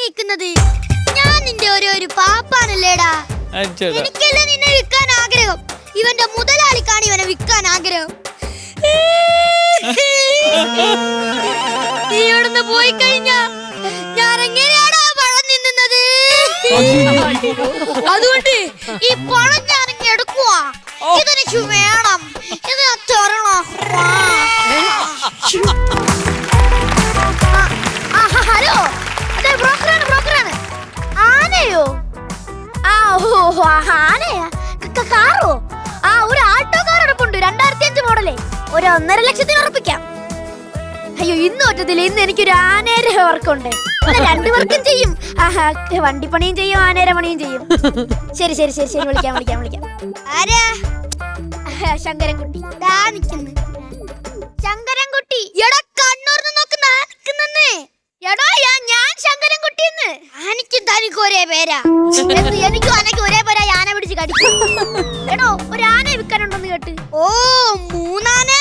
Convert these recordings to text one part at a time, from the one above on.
നിൽക്കുന്നത്? ഞാൻ നിന്റെ ഒരു പാപ്പാനല്ലേടാ. എനിക്കല്ല നിന്നെ വിൽക്കാൻ ആഗ്രഹം. ഇവന്റെ മുതലാളിക്കാണ് ഇവനെ വിൽക്കാൻ ആഗ്രഹം. നീ ഇവിടുന്ന് പോയി കഴിഞ്ഞാ ഞാൻ എങ്ങനെയാടാ പഴം നിന്നത്? അതുകൊണ്ട് ഈ പഴം ഞാൻ എടുക്കുവാ. ഇതെനിക്ക് വേണം. ഇത് തരണം. ഹലോ, അതെ ബ്രോക്കറാണ്. ആനയോ? ആനയാ? കാറോ? ഒരു ആട്ടോ കാർ എടുപ്പുണ്ട്, 2005 മോഡലേ. 1.5 ലക്ഷത്തിന് ഉറപ്പിക്കാം. അയ്യോ, ഇന്ന് പറ്റത്തില്ല. ഇന്ന് എനിക്കൊരു ആനേര വർക്കുണ്ട്. 2 വർക്കും ചെയ്യും. വണ്ടിപ്പണിയും ചെയ്യും, ആനേര പണിയും ചെയ്യും. ശരി, വിളിക്കാം. ആരാ? ശങ്കരൻകുട്ടി. ശങ്കരൻകുട്ടി, എടാ കണ്ണൂർന്ന് നോക്ക് നടക്കുന്നേ. എടാ ഞാൻ ശങ്കരൻകുട്ടിന്ന്. എനിക്കും തനിക്ക് ഒരേ പേരാ. എനിക്കും അനക്ക് ഒരേ പേരാ. ആന പിടിച്ച് കടിക്കും. എടോ, ഒരു ആന വിൽക്കാനുണ്ടെന്ന് കേട്ട്. ഓ, 3 ആന?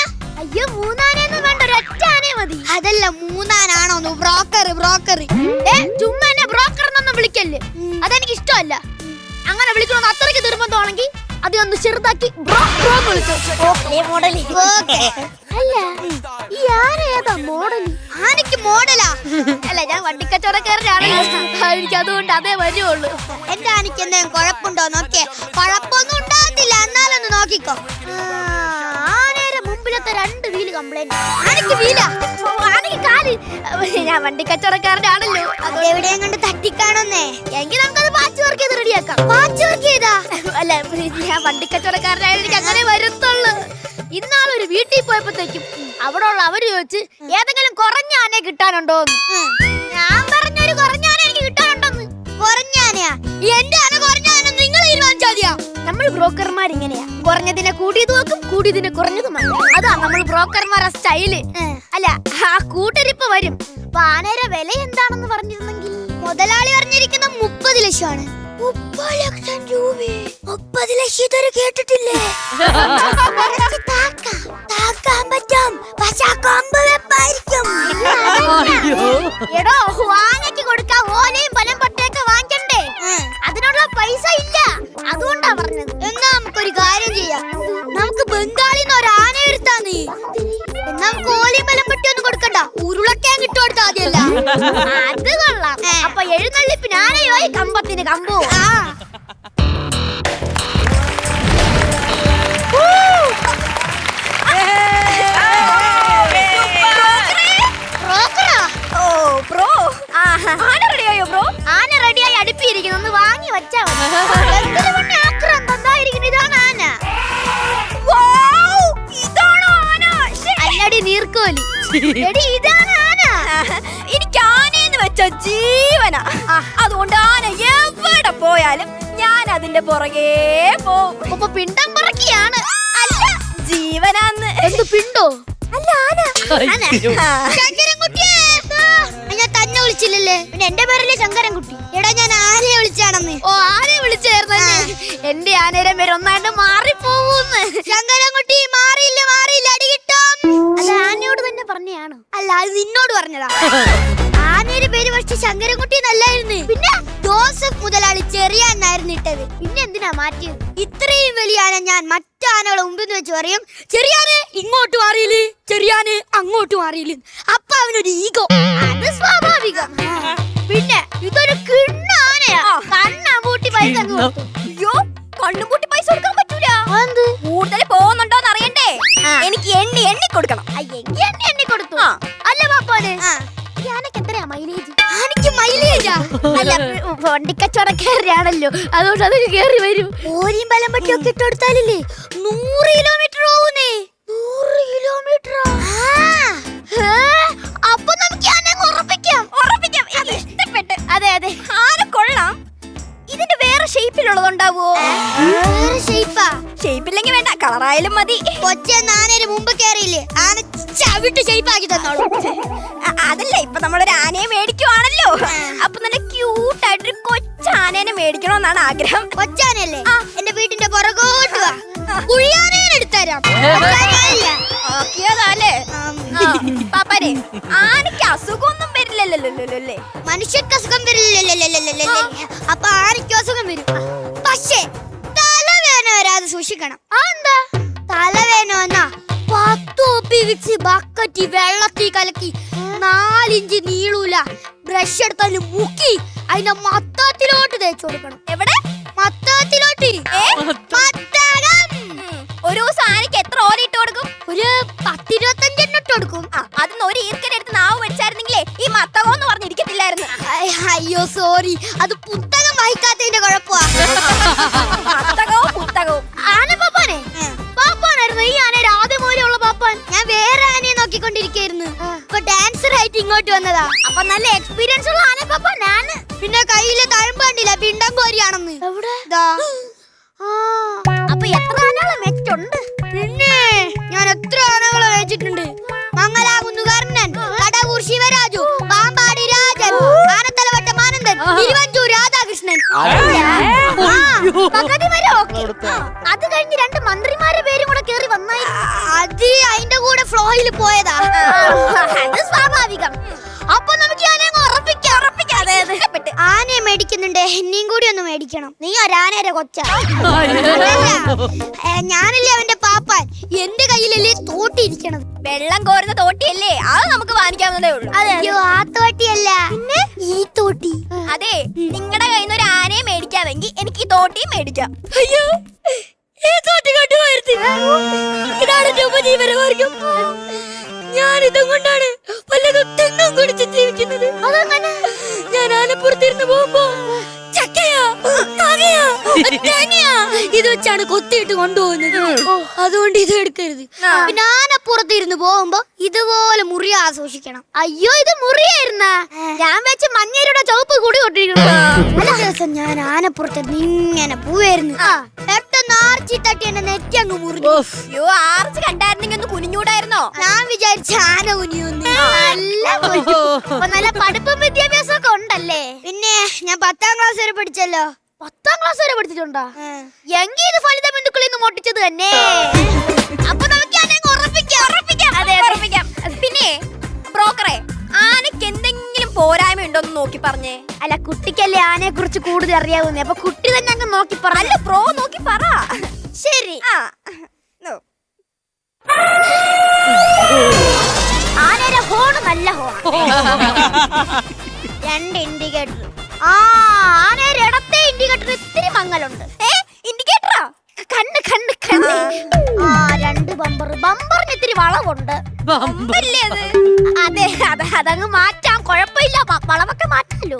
അയ്യോ, 3 ആനയൊന്നും വേണ്ട, ഒരൊറ്റ ആനയെ മതി. അതല്ല, 3 ആനാണോന്ന്. ബ്രോക്കർ. ചുമ്മാ എന്നെ ബ്രോക്കർ എന്നൊന്നും വിളിക്കല്ലേ, അതെനിക്ക് ഇഷ്ടമല്ല. അങ്ങനെ വിളിക്കണമെന്ന് അത്രയ്ക്ക് നിർബന്ധമാണെങ്കിൽ അതൊന്ന് ചെറുതാക്കി അല്ല, ഈ ആന ഏതാ മോഡൽ? ആനക്ക് മോഡലാ? അല്ല, ഞാൻ വണ്ടിക്കച്ചവടക്കാരനാണല്ലോ, എനിക്ക് അതുകൊണ്ട് അതേ വരുള്ളൂ. എന്റെ ആനക്ക് എന്തെങ്കിലും കുഴപ്പമുണ്ടോ നോക്കിയേ. കുഴപ്പമൊന്നും ഉണ്ടാകത്തില്ല, എന്നാലൊന്ന് നോക്കിക്കോ. ആനയുടെ മുമ്പിലത്തെ 2 വീല് കംപ്ലൈന്റ്. ആനക്ക് വീലാ? ആനക്ക് കാല്. ഞാൻ വണ്ടിക്കച്ചവടക്കാരനാണല്ലോ, അതെവിടെയും കണ്ട് തട്ടിക്കാണോന്നേ. എങ്കിൽ നമുക്കത് പാച്ച് വർക്ക് ചെയ്ത് റെഡിയാക്കാം. പാച്ച് വർക്ക് ചെയ്താ? അല്ല, ഞാൻ വണ്ടിക്കച്ചവടക്കാരനായ എനിക്ക് അങ്ങനെ വരുത്തുള്ളൂ. ഇന്നാളൊരു വീട്ടിൽ പോയപ്പോഴത്തേക്കും അവിടെ ഉള്ള അവര് ചോദിച്ച് ഏതെങ്കിലും കുറഞ്ഞ ആനയെ കിട്ടാനുണ്ടോന്ന്. ഞാൻ പറഞ്ഞൊരു കുറഞ്ഞ ആന എനിക്ക് കിട്ടാനുണ്ടോന്ന്. കുറഞ്ഞ ആനയാ? എന്റെ ആന കുറഞ്ഞ ആന നിങ്ങൾ തീരുമാനിച്ചാതിയാ. നമ്മൾ ബ്രോക്കർമാർ ഇങ്ങനെയാ, കുറഞ്ഞതിനെ കൂടിയത് നോക്കും, കൂടിയതിനെ കുറഞ്ഞതും. അതാ നമ്മൾ ബ്രോക്കർമാരെ സ്റ്റൈല്. അല്ല, ആ കൂട്ടരിപ്പ് വരും. ആനയുടെ വില എന്താണെന്ന് പറഞ്ഞിരുന്നെങ്കിൽ. മുതലാളി പറഞ്ഞിരിക്കുന്ന 30 ലക്ഷമാണ്. 30 ലക്ഷം രൂപ? 30 ലക്ഷം ഇതുവരെ കേട്ടിട്ടില്ലേ? താക്കാൻ പറ്റും, പക്ഷെ കൊമ്പ് വെപ്പായിരിക്കും. എടോ, ആനയ്ക്ക് കൊടുക്കാൻ ഓലയും പലം പട്ടയൊക്കെ വാങ്ങിക്കണ്ടേ? അതിനുള്ള പൈസ ഇല്ല, അതുകൊണ്ടാ പറഞ്ഞത്. എന്നാ നമുക്കൊരു കാര്യം ചെയ്യാം. നമുക്ക് ബംഗാളിന്ന് ഒരു ആന വരുത്താന്ന്. എന്നാ നമുക്ക് ഓലയും പലം പട്ടിയൊന്നും കൊടുക്കണ്ട, ഉരുളക്കാൻ കിട്ടുകൊടുത്താ മതിയല്ല. അത് കൊള്ളാം. അപ്പൊ എഴുന്നള്ളിപ്പിന് ആനയോയി, കമ്പത്തിന് കമ്പോ. ആന റെഡിയായി അടുപ്പിയിരിക്കുന്നു, ഒന്ന് വാങ്ങി വെച്ചാ അല്ലടി നീർക്കോലി. ഇതാണ് ആന. എനിക്ക് ആനയെന്ന് വെച്ച ജീവനാ. അതുകൊണ്ട് ആന എവിടെ പോയാലും ഞാൻ അതിന്റെ പുറകെ പോവും. അപ്പൊ പിണ്ടം പറക്കിയാണ്? അല്ല, ജീവനാന്ന്. എന്ത് പിണ്ടോ? അല്ല, ആന. ശങ്കരൻകുട്ടിയെ ഞാൻ തന്നെ വിളിച്ചില്ലല്ലേ? പിന്നെ എന്റെ പേരല്ലേ ശങ്കരൻകുട്ടി? എടാ, ഞാൻ ആനയെ വിളിച്ചാണെന്ന്. ഓ, ആനയെ വിളിച്ചായിരുന്നല്ലേ? എന്റെ ആനയുടെ പേര് ഒന്നായിട്ട് മാറിപ്പോവൂന്ന്. ശങ്കരൻകുട്ടി മാറിയില്ല, അടി കിട്ടും. അത് ആനയോട് തന്നെ പറഞ്ഞാണോ? അല്ല, അത് നിന്നോട് പറഞ്ഞതാ. ആനയുടെ പേര് പക്ഷെ ശങ്കരൻകുട്ടി എന്നല്ലായിരുന്നു. പിന്നെ ജോസഫ് മുതലാളി ചെറിയാനായിരുന്നു ഇട്ടത്. പിന്നെ എന്തിനാ മാറ്റിയത്? ഇത്രയും വലിയ ആന ഞാൻ മറ്റാനകളെ മുമ്പിൽ വെച്ച് പറയും, ചെറിയാന് ഇങ്ങോട്ട് മാറിയില്ല, ചെറിയാന് അങ്ങോട്ട് മാറിയില്ല. അപ്പൊ അവനൊരു ഈഗോ. അത് സ്വാഭാവികം. പിന്നെ ഇതൊരു കിണ്ണ ആനയാ. കണ്ണൂട്ടി പൈസ. അയ്യോ, കണ്ണുകൂട്ടി പൈസ കൊടുക്കാൻ പറ്റൂല. കൂടുതൽ പോകുന്നുണ്ടോന്ന് അറിയണ്ടേ? എനിക്ക് എണ്ണി കൊടുക്കണം. എണ്ണി കൊടുത്തു. അല്ല പാപ്പാന്, ആനക്ക് എത്രയാ മൈലേജ്? ആനക്ക് മൈലേജാ? അല്ല, വണ്ടിക്കച്ചവടക്കാരനാണല്ലോ, അതുകൊണ്ട് അതൊക്കെ കേറി വരും. ഓരിയും ബലം പറ്റിയൊക്കെ ഇട്ട് കൊടുത്താലല്ലേ 100 കിലോമീറ്റർ പോകുന്നേ. 100 കിലോമീറ്റർ? അപ്പൊ നമുക്ക് ആന ഉറപ്പിക്കാം. ഇഷ്ടപ്പെട്ട്. അതെ, ആന കൊള്ളാം. ഇതിന്റെ വേറെ ഷേപ്പിലുള്ളതുണ്ടാവോ? വേറെ ഷേപ്പാ? ഷേപ്പില്ലെങ്കിൽ വേണ്ട, കളറായാലും മതി. കൊച്ചെന്ന് ആനയുടെ മുമ്പ് കേറിയില്ലേ, ആന ചവിട്ട് ഷേപ്പാക്കി തന്നോളൂ. അതല്ല, ഇപ്പൊ നമ്മളൊരു ആനയെ മേടിക്കുവാണല്ലോ, അപ്പൊ നല്ല ക്യൂട്ടായിട്ടൊരു കൊച്ചാനേനെ മേടിക്കണമെന്നാണ് ആഗ്രഹം. കൊച്ചാനല്ലേ? എന്റെ വീട്ടിന്റെ പുറകോട്ട് വാ, കുഴിയാനേനെ എടുത്തരാം. നോക്കിയതാല്ലേ പാപ്പനെ ആനയ്ക്ക് അസുഖമൊന്നും വരില്ലല്ലേ? മനുഷ്യർക്ക് അസുഖം വരില്ലല്ലേ? അപ്പൊ ആനയ്ക്ക് അസുഖം വരും. പക്ഷേ തലവേന വരാതെ സൂക്ഷിക്കണം. എന്താ തലവേന വന്നാ 10 ഒപ്പി വെച്ച് ബക്കറ്റി വെള്ളത്തിൽ കലക്കി 4 ഇഞ്ച് നീളൂല ബ്രഷ് എടുത്താല് മുക്കി അതിന്റെ മത്തത്തിലോട്ട് തേച്ചു കൊടുക്കണം. എവിടെ? മത്തത്തിലോട്ട്. ഒരു ദിവസം ആനയ്ക്ക് എത്ര ഓല ഇട്ട് കൊടുക്കും? ഒരു 10-25 എണ്ണം ഇട്ട് കൊടുക്കും. അതിന്ന് ഒരു ഈർക്കനെടുത്ത് നാവ് പഠിച്ചായിരുന്നെങ്കിലേ ഈ മത്തകോന്ന് പറഞ്ഞിരിക്കത്തില്ലായിരുന്നു. അയ്യോ സോറി, അത് പുസ്തകം വഹിക്കാത്തതിന്റെ കുഴപ്പമാ. മത്തകവും പുസ്തകവും. ആനപ്പാപ്പാനെ പാപ്പാനായിരുന്നു ഈ ആനയുടെ ആദ്യം മൂലമുള്ള പാപ്പാൻ. ഞാൻ വേറെ ആനയെ നോക്കിക്കൊണ്ടിരിക്കായിരുന്നു. ഇപ്പൊ ഡാൻസർ ആയിട്ട് ഇങ്ങോട്ട് വന്നതാ. അപ്പൊ നല്ല എക്സ്പീരിയൻസ് ഉള്ള ആനപ്പാപ്പ ഞാന്. പിന്നെ കയ്യിലെ തഴമ്പ് കണ്ടില്ല, പിണ്ടം കോരിയാണെന്ന്. അപ്പൊ എത്ര ആനകളെ വെച്ചിട്ടുണ്ട്? പിന്നെ ഞാൻ എത്ര ആനകളെ വെച്ചിട്ടുണ്ട്. മംഗലാകുന്നുകാരനൻ, കടവൂർ ശിവരാജു, പാമ്പാടി രാജൻ, ആനത്തലവട്ടം ആനന്ദൻ, തിരുവഞ്ചൂർ രാധാകൃഷ്ണൻ. പകുതി വരെ ഓക്കേ. അത് കഴിഞ്ഞ് 2 മന്ത്രിമാരുടെ പേരും കൂടെ കേറി വന്നായി. അത് അതിന്റെ കൂടെ ഫ്ലോയിൽ പോയതാ. അത് സ്വാഭാവികം. അപ്പൊ നമുക്ക് ആനയെ ഉറപ്പിക്കാം. ആനയെ മേടിക്കുന്നുണ്ട്, എന്നെയും കൂടി ഒന്ന് മേടിക്കണം. നീ ഒരാനയുടെ കൊച്ച. ഞാനല്ലേ അവന്റെ പാപ്പാൻ. എന്റെ കയ്യിലല്ലേ തോട്ടിയിരിക്കണത്. വെള്ളം കോരുന്ന തോട്ടിയല്ലേ? അത് നമുക്ക് വാങ്ങിക്കാവുന്നതേ ഉള്ളൂ. അയ്യോ, ആ തോട്ടിയല്ല, പിന്നെ ഈ തോട്ടി. അതെ, നിങ്ങളുടെ കയ്യിൽ നിന്ന് ഒരു ആനയെ മേടിക്കാമെങ്കിൽ എനിക്ക് ഈ തോട്ടിയും മേടിക്കാം. അയ്യോ, ഈ തോട്ടി കണ്ടുപോയിരുന്നില്ല. ഇതാണ് എന്റെ ഉപജീവനമാർഗം. ഞാൻ ഇതും കൊണ്ടാണ് പലതും തെങ്ങും കുടിച്ച് ജീവിക്കുന്നത്. അതങ്ങനെ ഞാൻ ആനപ്പുറത്തിരുന്ന് പോകുമ്പോ ചക്കയാ, മാങ്ങയാ, തേങ്ങയാ ഇത് വെച്ചാണ് കൊത്തിയിട്ട് കൊണ്ടുപോകുന്നത്. അതുകൊണ്ട് ഇത് എടുക്കരുത്. പിന്നെ ആനപ്പുറത്തിരുന്ന് പോകുമ്പോ ഇതുപോലെ മുറിയാ സൂക്ഷിക്കണം. അയ്യോ, ഇത് മുറിയായിരുന്ന ഞാൻ വെച്ച് മഞ്ഞയുടെ ചുവപ്പ് കൂടി കൊണ്ടിരിക്കണം. ഒരു ദിവസം ഞാൻ ആനപ്പുറത്തിരുന്ന് ഇങ്ങനെ പോവായിരുന്നു. പെട്ടെന്ന് ആർച്ചി തട്ടി എന്നെ നെറ്റി അങ്ങ് മുറിഞ്ഞു. അയ്യോ, ആർച്ച് കണ്ടായിരുന്നെങ്കിൽ ഒന്ന് കുനിഞ്ഞൂടായിരുന്നോ? ഞാൻ വിചാരിച്ച ആന കുനിയൊന്നും. നല്ല പഠിപ്പും വിദ്യാഭ്യാസം ഒക്കെ ഉണ്ടല്ലേ. പിന്നെ ഞാൻ 10ാം ക്ലാസ് വരെ പഠിച്ചല്ലോ. 10ാം ക്ലാസ് വരെ പഠിച്ചിട്ടുണ്ടോ? എങ്കിൽ ഇത് ഫലിത ബന്ധുക്കളിൽ നിന്ന് മോട്ടിച്ചത് തന്നെ. അപ്പൊ നമുക്ക് ഉറപ്പിക്കാം. പിന്നെ ബ്രോക്കറെ, ആനക്ക് എന്തെങ്കിലും പോരായ്മ ഉണ്ടോന്ന് നോക്കി പറഞ്ഞേ. അല്ല, കുട്ടിക്കല്ലേ ആനയെ കുറിച്ച് കൂടുതൽ അറിയാവുന്നേ. അപ്പൊ കുട്ടി തന്നെ അങ്ങ് നോക്കി പറ. അല്ല, ബ്രോ നോക്കി പറ. ശരി. ആനയുടെ ഹോൺ നല്ല ഹോൺ. 2 ഇൻഡിക്കേറ്റർ. ആനയുടെ ഇടത്തെ ഇൻഡിക്കേറ്റർ ഇത്തിരി മങ്ങലുണ്ട്. ഇൻഡിക്കേറ്ററാ? കണ്ണ് 2 ബമ്പറിന് ഇത്തിരി വളവുണ്ട്. അതെ, അതങ്ങ് മാറ്റാം, കുഴപ്പമില്ല. വളവൊക്കെ മാറ്റാലോ.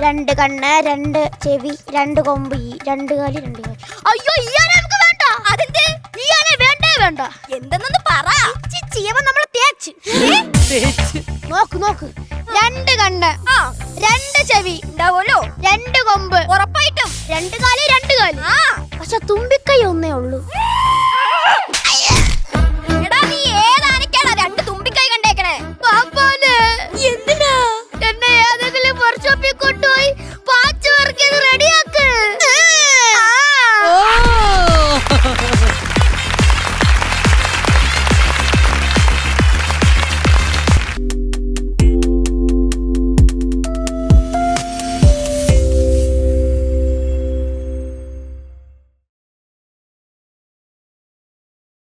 2 കണ്ണ്, 2 ചെവി, 2 കൊമ്പ്, 2 കാല്, 2 കാല്. അയ്യോ, ഈ ആന നമുക്ക് വേണ്ട. അതെന്ത്? ഈ ആന വേണ്ട. എന്തെന്നൊന്ന് പറ. നമ്മള് തേച്ച് നോക്ക്. 2 കണ്ണ്, 2 ചെവി ഉണ്ടാവുമല്ലോ. 2 കൊമ്പ്, ഉറപ്പായിട്ടും. 2 കാല്. പക്ഷെ തുമ്പിക്കൈ ഒന്നേ ഉള്ളൂ.